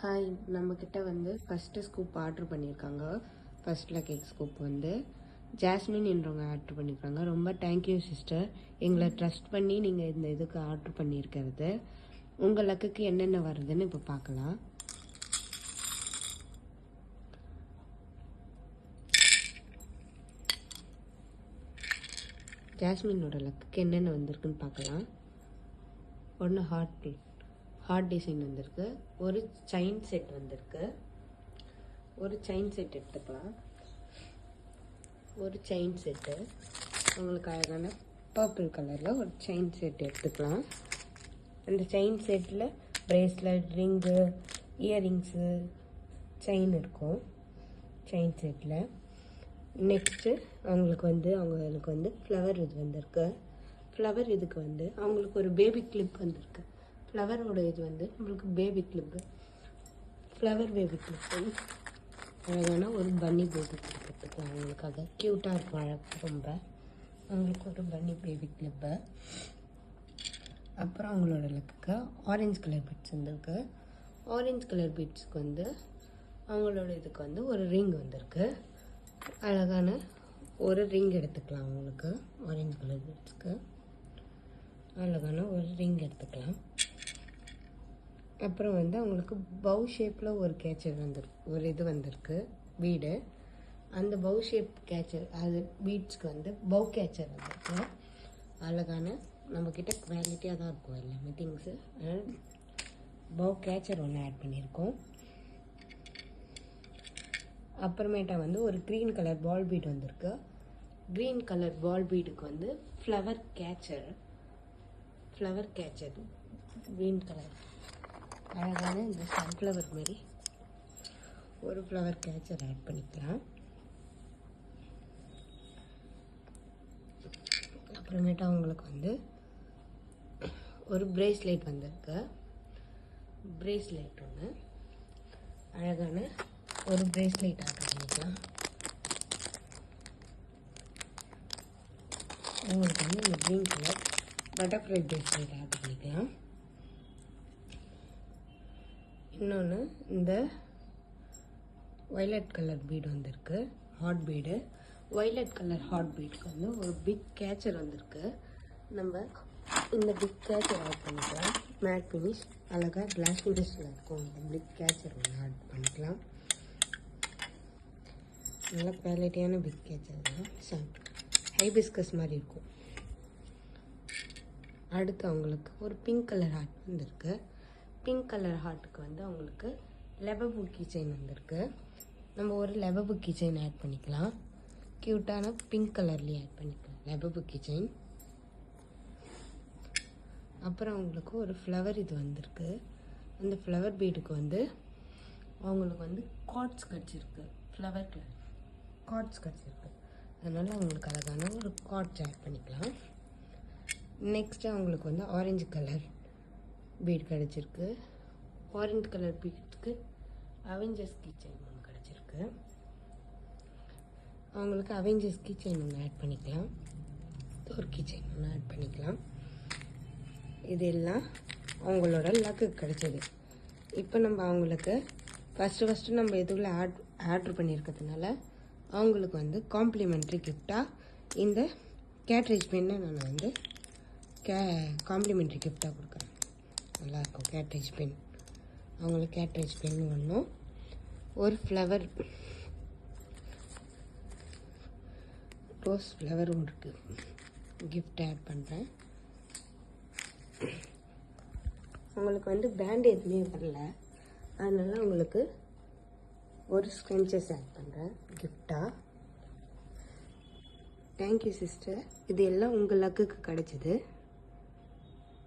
Hi, நம்மக்கிட்ட வந்து first scoop order பண்ணியிருக்காங்க. ஃபஸ்ட்டில் கேக் ஸ்கூப் வந்து ஜாஸ்மின் என்றவங்க ஆர்டர் பண்ணியிருக்காங்க. ரொம்ப தேங்க்யூ சிஸ்டர், எங்களை ட்ரஸ்ட் பண்ணி நீங்கள் இந்த இதுக்கு ஆர்டர் பண்ணியிருக்கிறது. உங்கள் லக்குக்கு என்னென்ன வருதுன்னு இப்போ பார்க்கலாம். ஜாஸ்மினோட லக்குக்கு என்னென்ன வந்திருக்குன்னு பார்க்கலாம். ஒன்று ஹார்ட் டிசைன் வந்திருக்கு. ஒரு செயின் செட் வந்திருக்கு. ஒரு செயின் செட் எடுத்துக்கலாம். ஒரு செயின் செட்டு உங்களுக்கு அழகான பர்பிள் கலரில் ஒரு செயின் செட் எடுத்துக்கலாம். அந்த செயின் செட்டில் ப்ரேஸ்லெட், ரிங்கு, இயரிங்ஸு, செயின் இருக்கும் செயின் செட்டில். நெக்ஸ்ட்டு அவங்களுக்கு வந்து ஃப்ளவர் இது வந்திருக்கு. ஃப்ளவர் இதுக்கு வந்து அவங்களுக்கு ஒரு பேபி கிளிப் வந்திருக்கு. ஃப்ளவரோட இது வந்து நம்மளுக்கு baby clip, flower baby clip, அழகான ஒரு பன்னி பேபி கிளிப் எடுத்துக்கலாம். அவங்களுக்காக க்யூட்டாக இருக்கும், அழகாக ரொம்ப. அவங்களுக்கு ஒரு பன்னி பேபி கிளிப்பு. அப்புறம் அவங்களோட லக்குக்கு ஆரஞ்சு கலர் பீட்ஸ் வந்திருக்கு. ஆரஞ்சு கலர் பீட்ஸுக்கு வந்து அவங்களோட இதுக்கு வந்து ஒரு ரிங் வந்திருக்கு. அழகான ஒரு ரிங் எடுத்துக்கலாம். அவங்களுக்கு ஆரஞ்சு கலர் பீட்ஸ்க்கு அழகான ஒரு ரிங் எடுத்துக்கலாம். அப்புறம் வந்து அவங்களுக்கு பவு ஷேப்பில் ஒரு கேச்சர் வந்திருக்கு, ஒரு இது வந்திருக்கு பீடு. அந்த பவு ஷேப் கேச்சர், அது பீட்ஸ்க்கு வந்து பவு கேச்சர் வந்திருக்கு. அழகான நம்மக்கிட்ட குவாலிட்டியாக தான் இருக்கும் எல்லாமே திங்ஸு. பவு கேச்சர் ஒன்று ஆட் பண்ணியிருக்கோம். அப்புறமேட்டா வந்து ஒரு க்ரீன் கலர் பால் பீட் வந்திருக்கு. க்ரீன் கலர் பால் பீடுக்கு வந்து ஃப்ளவர் கேச்சர் க்ரீன் கலர் அழகான இந்த சன்ஃப்ளவர் மாதிரி ஒரு ஃப்ளவர் கேச்சர் ஆட் பண்ணிக்கலாம். அப்புறமேட்டா அவங்களுக்கு வந்து ஒரு பிரேஸ்லெட் வந்திருக்கு. பிரேஸ்லெட் ஒன்று அழகான ஒரு பிரேஸ்லெட் ஆர்டர் பண்ணிக்கலாம். உங்களுக்கு வந்து இந்த green colour butterfly bracelet order பண்ணிக்கலாம். இன்னொன்று இந்த வைலட் கலர் பீடு வந்திருக்கு, hot bead. Violet colour hot பீடுக்கு வந்து ஒரு பிக் கேச்சர் வந்திருக்கு. நம்ம இந்த பிக் கேச்சர் ஆட் பண்ணிக்கலாம். மேட் ஃபினிஷ் அழகாக கிளாஸ் ஃபினிஷில் இருக்கும். இந்த பிக் கேச்சர் ஒன்று ஆட் பண்ணிக்கலாம். நல்ல குவாலிட்டியான பிக் கேச்சர் தான், ஹைபிஸ்கஸ் மாதிரி இருக்கும். அடுத்து அவங்களுக்கு ஒரு பிங்க் கலர் ஹார்ட் வந்திருக்கு. பிங்க் கலர் ஹார்ட்டுக்கு வந்து அவங்களுக்கு லெபபு கீச்செயின் வந்திருக்கு. நம்ம ஒரு லெபபு கீச்செயின் ஆட் பண்ணிக்கலாம். க்யூட்டான பிங்க் கலர்லேயே ஆட் பண்ணிக்கலாம் லெபபு கீச்செயின். அப்புறம் அவங்களுக்கு ஒரு ஃப்ளவர் இது வந்திருக்கு. அந்த ஃப்ளவர் பீடுக்கு வந்து அவங்களுக்கு வந்து கார்ட்ஸ் கிடச்சிருக்கு. ஃப்ளவர் கார்ட்ஸ் கிடச்சிருக்கு. அதனால் அவங்களுக்கு அழகான ஒரு கார்ட்ஸ் ஆட் பண்ணிக்கலாம். நெக்ஸ்ட்டு அவங்களுக்கு வந்து ஆரஞ்சு கலர் பீட் கிடச்சிருக்கு. ஆரஞ்சு கலர் பீட்க்கு அவெஞ்சர்ஸ் கீச்செயின் ஒன்று கிடச்சிருக்கு. அவங்களுக்கு அவெஞ்சர்ஸ் கீச்செயின் ஒன்று ஆட் பண்ணிக்கலாம். ஒரு கீச்செயின் ஒன்று ஆட் பண்ணிக்கலாம். இது எல்லாம் அவங்களோட லக்கு கிடச்சிது. இப்போ நம்ம அவங்களுக்கு ஃபஸ்ட்டு நம்ம இதுக்குள்ளே ஆர்டர் பண்ணியிருக்கிறதுனால அவங்களுக்கு வந்து காம்ப்ளிமெண்ட்ரி கிஃப்டாக இந்த கேட்ரேஜ் பெண்ணை நான் வந்து காம்ப்ளிமெண்ட்ரி கிஃப்டாக கொடுக்குறேன். நல்லாயிருக்கும் கேட்ரேஜ் பென். அவங்களுக்கு கேட்ரேஜ் பென் ஒன்றும் ஒரு ஃப்ளவர் ரோஸ் ஃப்ளவரும் இருக்குது. கிஃப்ட் ஆட் பண்ணுறேன். அவங்களுக்கு வந்து பேண்ட் எதுவுமே வரல, அதனால் அவங்களுக்கு ஒரு ஸ்க்ரன்ச்சஸ் ஆட் பண்ணுறேன் கிஃப்டாக. தேங்க்யூ சிஸ்டர், இது எல்லாம் உங்கள் லக்குக்கு கிடச்சிது.